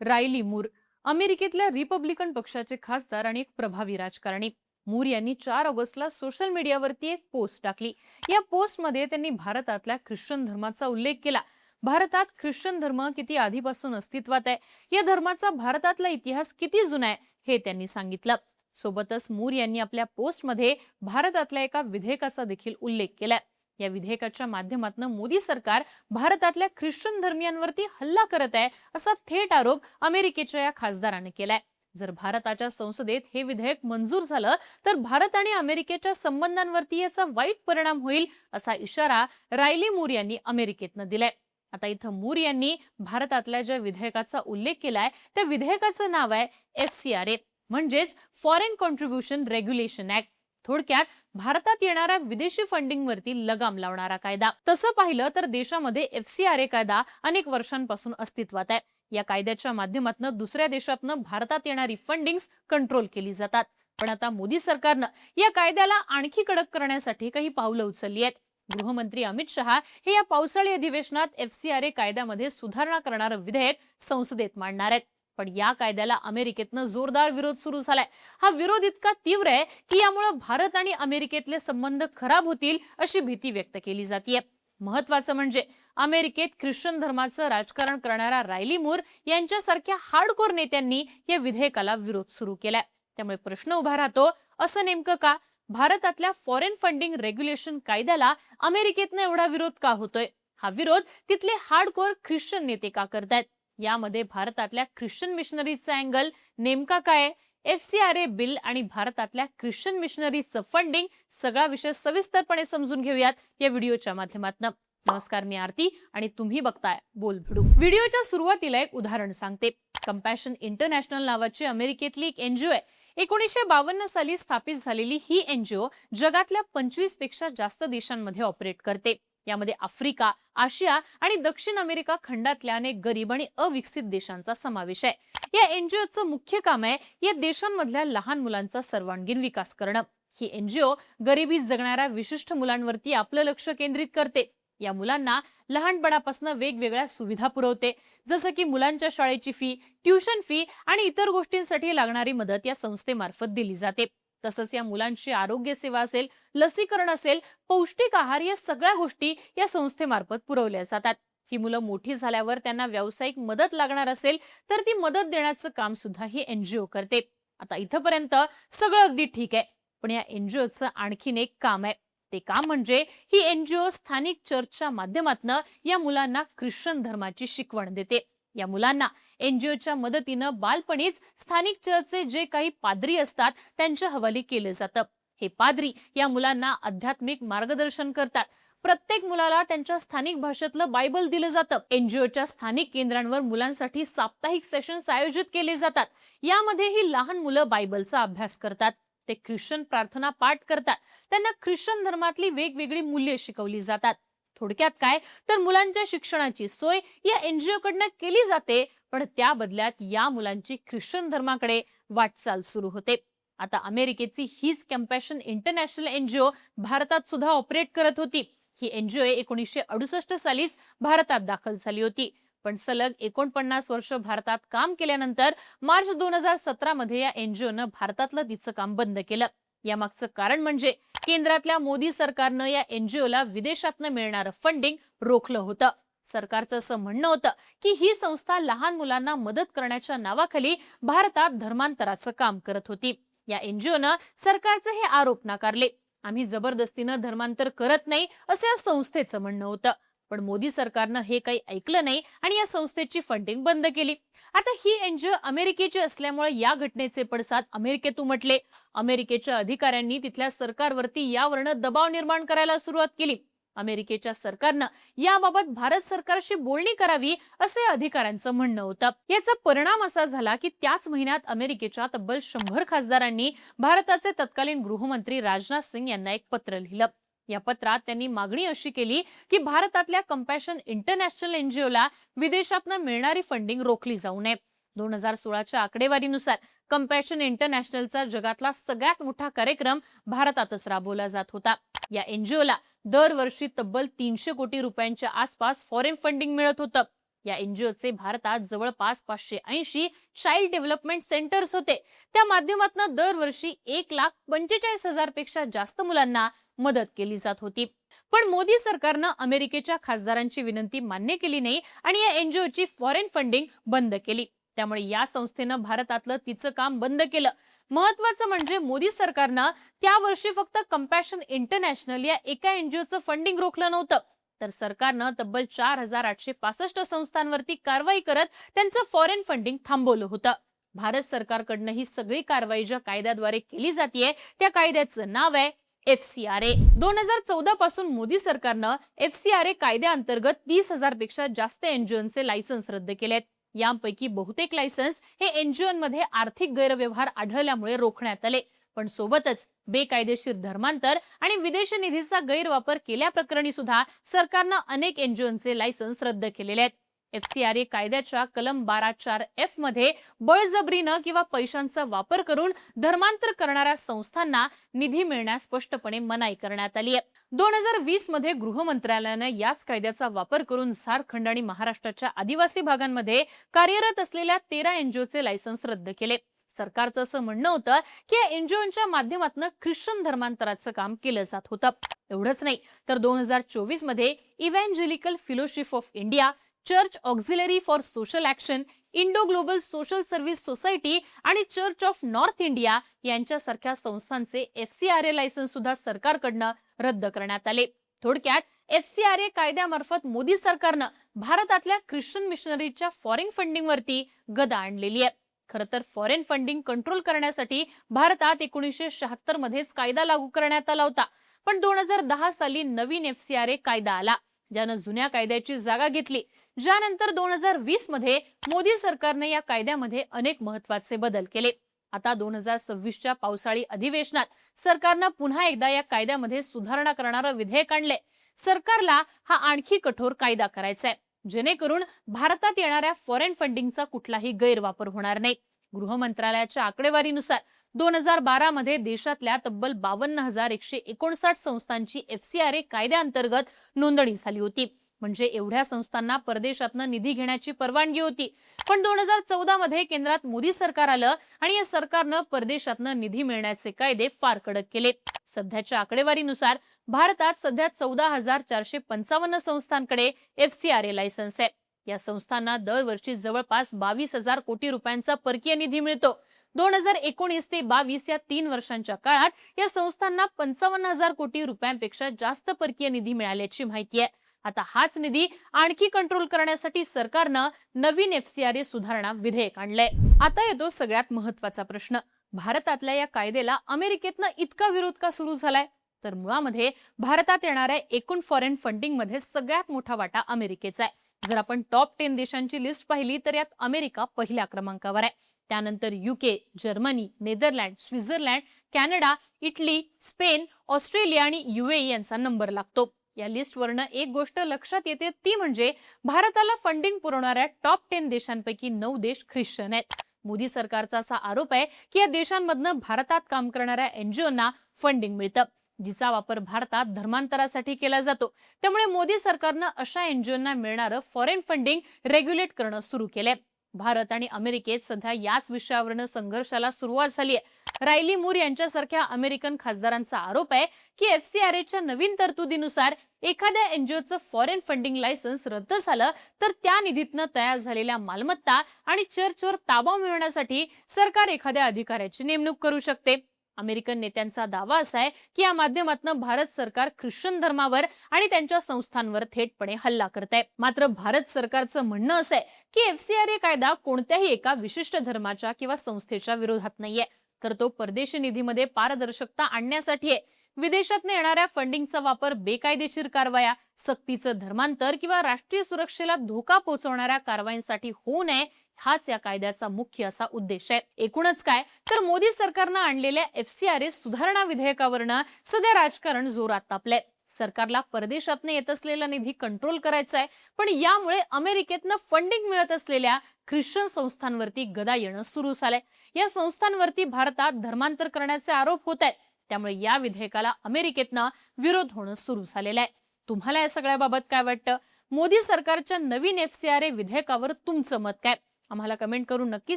रायली मूर अमेरिकेतल्या रिपब्लिकन पक्षाचे खासदार आणि एक प्रभावी राजकारणी. मूर यांनी 4 ऑगस्टला सोशल मीडियावरती एक पोस्ट टाकली. या पोस्टमध्ये त्यांनी भारतातल्या ख्रिश्चन धर्माचा उल्लेख केला. भारतात ख्रिश्चन धर्म किती आधीपासून अस्तित्वात आहे, या धर्माचा भारतातला इतिहास किती जुना आहे हे त्यांनी सांगितलं. सोबतच मूर यांनी आपल्या पोस्टमध्ये भारतातल्या एका विधेयकाचा देखील उल्लेख केलाय. या विधेयकाच्या माध्यमातून मोदी सरकार भारतातल्या ख्रिश्चन धर्मियांवरती हल्ला करत आहे असा थेट आरोप अमेरिकेच्या या खासदाराने केलाय. जर भारताच्या संसदेत हे विधेयक मंजूर झालं तर भारत आणि अमेरिकेच्या संबंधांवरती याचा वाईट परिणाम होईल असा इशारा रायली मूर यांनी अमेरिकेतनं दिलाय. आता इथं मूर यांनी भारतातल्या ज्या विधेयकाचा उल्लेख केलाय त्या विधेयकाचं नाव आहे FCRA, म्हणजेच फॉरेन कॉन्ट्रीब्युशन रेग्युलेशन ऍक्ट. थोडक्यात भारतात येणाऱ्या विदेशी फंडिंग वरती लगाम लावणारा कायदा. तसं पाहिलं तर देशामध्ये FCRA कायदा अनेक वर्षांपासून अस्तित्वात आहे. या कायद्याच्या माध्यमातून दुसऱ्या देशातनं भारतात येणारी फंडिंग्स कंट्रोल केली जातात. पण आता मोदी सरकारनं या कायद्याला आणखी कडक करण्यासाठी काही पावलं उचलली आहेत. गृहमंत्री अमित शहा हे या पावसाळी अधिवेशनात FCRA कायद्यामध्ये सुधारणा करणारं विधेयक संसदेत मांडणार आहेत. पण या कायद्याला अमेरिकेतनं जोरदार विरोध सुरू झालाय. हा विरोध इतका तीव्र आहे की यामुळे भारत आणि अमेरिकेतले संबंध खराब होतील अशी भीती व्यक्त केली जाते. महत्वाचं म्हणजे अमेरिकेत ख्रिश्चन धर्माचं राजकारण करणाऱ्या रायली मूर यांच्यासारख्या हार्डकोर नेत्यांनी या विधेयकाला विरोध सुरू केलाय. त्यामुळे प्रश्न उभा राहतो, असं नेमकं का? भारतातल्या फॉरेन फंडिंग रेग्युलेशन कायद्याला अमेरिकेतनं एवढा विरोध का होतोय? हा विरोध तिथले हार्डकोर ख्रिश्चन नेते का करतायत? यामध्ये भारतातल्या ख्रिश्चन मिशनरीजचा अँगल नेमका काय? FCRA बिल आणि भारतातल्या ख्रिश्चन मिशनरीजचं फंडिंग, सगळा विषय सविस्तरपणे समजून घेऊयात या व्हिडिओच्या माध्यमातून. नमस्कार, मी आरती आणि तुम्ही बघताय बोल भिडू. व्हिडिओच्या सुरुवातीला एक उदाहरण सांगते. कंपॅशन इंटरनॅशनल नावाची अमेरिकेतली एक NGO आहे. 1952 साली स्थापित झालेली ही NGO जगातल्या 25 पेक्षा जास्त देशांमध्ये ऑपरेट करते. यामध्ये आफ्रिका, आशिया आणि दक्षिण अमेरिका खंडातल्या अनेक गरीब आणि अविकसित देशांचा समावेश आहे. या NGOचं मुख्य काम आहे या देशांमधल्या लहान मुलांचा सर्वांगीण विकास करणं. ही NGO गरिबीत जगणाऱ्या विशिष्ट मुलांवरती आपलं लक्ष केंद्रित करते. या मुलांना लहानपणापासून वेगवेगळ्या सुविधा पुरवते, जसं की मुलांच्या शाळेची फी, ट्युशन फी आणि इतर गोष्टींसाठी लागणारी मदत या संस्थेमार्फत दिली जाते. तसंच या मुलांची आरोग्य सेवा असेल, लसीकरण असेल, पौष्टिक आहार या सगळ्या गोष्टी या संस्थेमार्फत पुरवल्या जातात. ही मुलं मोठी झाल्यावर त्यांना व्यावसायिक मदत लागणार असेल तर ती मदत देण्याचं काम सुद्धा ही NGO करते. आता इथपर्यंत सगळं अगदी ठीक आहे, पण या NGOचं आणखीन एक काम आहे. ते काम म्हणजे ही NGO स्थानिक चर्चच्या माध्यमातून या मुलांना ख्रिश्चन धर्माची शिकवण देते. या मुलांना NGOच्या मदतीनं बालपणीच स्थानिक चर्चचे जे काही पाद्री असतात त्यांच्या हवाली केलं जातं. हे पाद्री या मुलांना आध्यात्मिक मार्गदर्शन करतात. प्रत्येक मुलाला त्यांच्या स्थानिक भाषेतलं बायबल दिलं जातं. NGOच्या स्थानिक केंद्रांवर मुलांसाठी साप्ताहिक सेशन्स आयोजित केले जातात. यामध्ये ही लहान मुलं बायबलचा अभ्यास करतात. ते ख्रिश्चन प्रार्थना पाठ करतात. त्यांना ख्रिश्चन धर्मातली वेगवेगळी मूल्ये शिकवली जातात. थोडक्यात काय तर मुलांच्या शिक्षणाची सोय या NGO कडनं केली जाते, पण त्या बदल्यात या मुलांची ख्रिश्चन धर्माकडे वाटचाल सुरू होते. आता अमेरिकेची हीच कंपॅशन इंटरनॅशनल NGO भारतात सुद्धा ऑपरेट करत होती. ही NGO 1968 सालीच भारतात दाखल झाली होती. पण सलग 49 वर्ष भारतात काम केल्यानंतर मार्च 2017 मध्ये या NGOनं भारतातलं तिचं काम बंद केलं. यामागचं कारण म्हणजे केंद्रातल्या मोदी सरकारनं या NGOला विदेशातनं मिळणारं फंडिंग रोखलं होतं. सरकारचं असं म्हणणं होतं की ही संस्था लहान मुलांना मदत करण्याच्या नावाखाली भारतात धर्मांतराचं काम करत होती. या NGOनं सरकारचे हे आरोप नाकारले. आम्ही जबरदस्तीनं धर्मांतर करत नाही असं या संस्थेचं म्हणणं होतं. पण मोदी सरकारनं हे काही ऐकलं नाही आणि या संस्थेची फंडिंग बंद केली. आता ही NGO अमेरिकेची असल्यामुळे या घटनेचे पडसाद अमेरिकेत उमटले. अमेरिकेच्या अधिकाऱ्यांनी तिथल्या सरकारवरती यावरनं दबाव निर्माण करायला सुरुवात केली. अमेरिकेच्या सरकारनं याबाबत भारत सरकारशी बोलणी करावी असे अधिकाऱ्यांचं म्हणणं होतं. याचा परिणाम असा झाला की त्याच महिन्यात अमेरिकेच्या तब्बल 100 खासदारांनी भारताचे तत्कालीन गृहमंत्री राजनाथ सिंग यांना एक पत्र लिहिलं. या पत्रात त्यांनी मागणी अशी केली की भारतातल्या कंपॅशन इंटरनॅशनल NGOला विदेशातनं मिळणारी फंडिंग रोखली जाऊ नये. 2016च्या आकडेवारीनुसार कंपॅशन इंटरनॅशनलचा जगातला सगळ्यात मोठा कार्यक्रम भारतातच राबवला जात होता. या NGOला दरवर्षी तब्बल 300 कोटी रुपयांच्या आसपास फॉरेन फंडिंग मिळत होतं. या एनजीओचे भारतात जवळपास 580 चाइल्ड डेव्हलपमेंट सेंटर्स होते. त्या माध्यमातून दरवर्षी 1,45,000 पेक्षा जास्त मुलांना मदत केली जात होती. पण मोदी सरकारनं अमेरिकेच्या खासदारांची विनंती मान्य केली नाही आणि या एनजीओची फॉरेन फंडिंग बंद केली. त्यामुळे या संस्थेनं भारतातलं तिचं काम बंद केलं. महत्वाचं म्हणजे मोदी सरकारनं त्या वर्षी फक्त कंपॅशन इंटरनॅशनल या एका एनजीओचं फंडिंग रोखलं नव्हतं, तर सरकारनं तब्बल 4,865 संस्थांवरती कारवाई करत त्यांचं फॉरेन फंडिंग थांबवलं होतं. भारत सरकारकडनं ही सगळी कारवाई ज्या कायद्याद्वारे केली जाते त्या कायद्याचं नाव आहे FCRA. 2014 पासून मोदी सरकारनं FCRA कायद्याअंतर्गत 30,000 पेक्षा जास्त एनजीओचे लायसन्स रद्द केलेत. यांपैकी बहुतेक लायसन्स हे एनजीओमध्ये आर्थिक गैरव्यवहार आढळल्यामुळे रोखण्यात आले. पण सोबतच बेकायदेशीर धर्मांतर आणि विदेशी निधीचा गैरवापर केल्याप्रकरणी सुद्धा सरकारनं अनेक एनजीओचे लायसन्स रद्द केलेले आहेत. FCRA कायद्याच्या कलम 12(4)F मध्ये बळजबरीनं किंवा पैशांचा वापर करून धर्मांतर करणाऱ्या संस्थांना निधी मिळण्यास स्पष्टपणे मनाई करण्यात आली आहे. 2020 मध्ये गृह मंत्रालयानं याच कायद्याचा वापर करून झारखंड आणि महाराष्ट्राच्या आदिवासी भागांमध्ये कार्यरत असलेल्या 13 एनजीओचे लायसन्स रद्द केले. सरकारचं असं म्हणणं होतं की या एनजीओच्या माध्यमातून ख्रिश्चन धर्मांतराचं काम केलं जात होतं. एवढंच नाही तर 2024 मध्ये evangelical fellowship of India, church auxiliary for social action, Indo global social service society आणि चर्च ऑफ नॉर्थ इंडिया यांच्यासारख्या संस्थांचे FCRA लायसन्स सुद्धा सरकारकडनं रद्द करण्यात आले. थोडक्यात FCRA कायद्यामार्फत मोदी सरकारनं भारतातल्या ख्रिश्चन मिशनरीच्या फॉरेन फंडिंगवरती गदा आणलेली आहे. खरं तर फॉरेन फंडिंग कंट्रोल करण्यासाठी भारतात 1976 मध्येच कायदा लागू करण्यात आला होता. पण 2010 साली नवीन FCRA कायदा आला, ज्यानं जुन्या कायद्याची जागा घेतली. ज्यानंतर 2020 मध्ये मोदी सरकारने या कायद्यामध्ये अनेक महत्त्वाचे बदल केले. आता 2026च्या पावसाळी अधिवेशनात सरकारनं पुन्हा एकदा या कायद्यामध्ये सुधारणा करणारं विधेयक आणले. सरकारला हा आणखी कठोर कायदा करायचा आहे, जेणेकरून भारतात येणाऱ्या फॉरेन फंडिंगचा कुठलाही गैरवापर होणार नाही. गृह मंत्रालयाच्या आकडेवारीनुसार 2012 मध्ये देशातल्या तब्बल 52,159 संस्थांची FCRA कायद्याअंतर्गत नोंदणी झाली होती. म्हणजे एवढ्या संस्थांना परदेशातनं निधी घेण्याची परवानगी होती. पण 2014 मध्ये केंद्रात मोदी सरकार आलं आणि या सरकारनं परदेशातनं निधी मिळण्याचे कायदे फार कडक केले. सध्याच्या आकडेवारीनुसार भारतात सध्या 14,455 संस्थांकडे FCRA लायसन्स आहे. या संस्थांना दरवर्षी जवळपास 22,000 कोटी रुपयांचा परकीय निधी मिळतो. 2019 ते 22 या 3 वर्षांच्या काळात या संस्थांना 55,000 कोटी रुपयांपेक्षा जास्त परकीय निधी मिळाल्याची माहिती आहे. आता हाच निधी आणखी कंट्रोल करण्यासाठी सरकारनं नवीन FCRA सुधारणा विधेयक आणलंय. आता येतो सगळ्यात महत्त्वाचा प्रश्न. भारतातल्या या कायद्याला अमेरिकेतनं इतका विरोध का सुरू झालाय? तर मुळामध्ये भारतात येणाऱ्या एकूण फॉरेन फंडिंग मध्ये सगळ्यात मोठा वाटा अमेरिकेचा आहे. जर आपण टॉप 10 देशांची लिस्ट पाहिली तर यात अमेरिका पहिल्या क्रमांकावर आहे. त्यानंतर UK, Germany, Netherland, Switzerland, Canada, Italy, Spain, Australia आणि UAE यांचा नंबर लागतो. या लिस्टवरनं एक गोष्ट लक्षात येते, ती म्हणजे भारताला फंडिंग पुरवणाऱ्या टॉप 10 देशांपैकी 9 देश ख्रिश्चन आहेत. मोदी सरकारचा असा आरोप आहे की या देशांमधनं भारतात काम करणाऱ्या एनजीओना फंडिंग मिळतं, जिचा वापर भारतात धर्मांतरासाठी केला जातो. त्यामुळे मोदी सरकारनं अशा एनजीओना मिळणारं फॉरेन फंडिंग रेग्युलेट करणं सुरू केलंय. भारत आणि अमेरिकेत सध्या याच विषयावरनं संघर्षाला सुरुवात झाली आहे. रायली मूर यांच्यासारख्या अमेरिकन खासदारांचा आरोप आहे की FCRAच्या नवीन तरतुदीनुसार एखाद्या एनजीओचं फॉरेन फंडिंग लायसन्स रद्द झालं तर त्या निधीतनं तयार झालेल्या मालमत्ता आणि चर्चवर ताबा मिळवण्यासाठी सरकार एखाद्या अधिकाऱ्याची नेमणूक करू शकते. अमेरिकन नेत्यांचा दावा असा आहे की या माध्यमातून भारत सरकार ख्रिश्चन धर्मावर आणि त्यांच्या संस्थांवर थेटपणे हल्ला करत आहे. मात्र भारत सरकारचं म्हणणं असं आहे की FCRA कायदा कोणत्याही एका विशिष्ट धर्माच्या किंवा संस्थेच्या विरोधात नाहीये, तर तो परदेशी निधीमध्ये पारदर्शकता आणण्यासाठी आहे. विदेशातून येणाऱ्या फंडिंगचा वापर बेकायदेशीर कारवाया, सक्तीचं धर्मांतर किंवा राष्ट्रीय सुरक्षेला धोका पोहोचवणाऱ्या कारवायांसाठी होऊ नये, हाच या कायद्याचा मुख्य असा उद्देश आहे. एकूणच काय तर मोदी सरकारनं आणलेल्या FCRA सुधारणा विधेयकावरनं सध्या राजकारण जोरात तापलंय. सरकारला परदेशातनं येत असलेला निधी कंट्रोल करायचा आहे, पण यामुळे अमेरिकेतनं फंडिंग मिळत असलेल्या ख्रिश्चन संस्थांवरती गदा येणं सुरू झालंय. या संस्थांवरती भारतात धर्मांतर करण्याचे आरोप होत आहेत. त्यामुळे या विधेयकाला अमेरिकेतनं विरोध होणं सुरू झालेलं आहे. तुम्हाला या सगळ्याबाबत काय वाटतं? मोदी सरकारच्या नवीन FCRA विधेयकावर तुमचं मत काय? आम्हाला कमेंट करून नक्की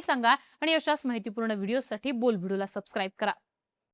सांगा आणि अशाच माहितीपूर्ण व्हिडिओसाठी बोलबिडूला सबस्क्राईब करा.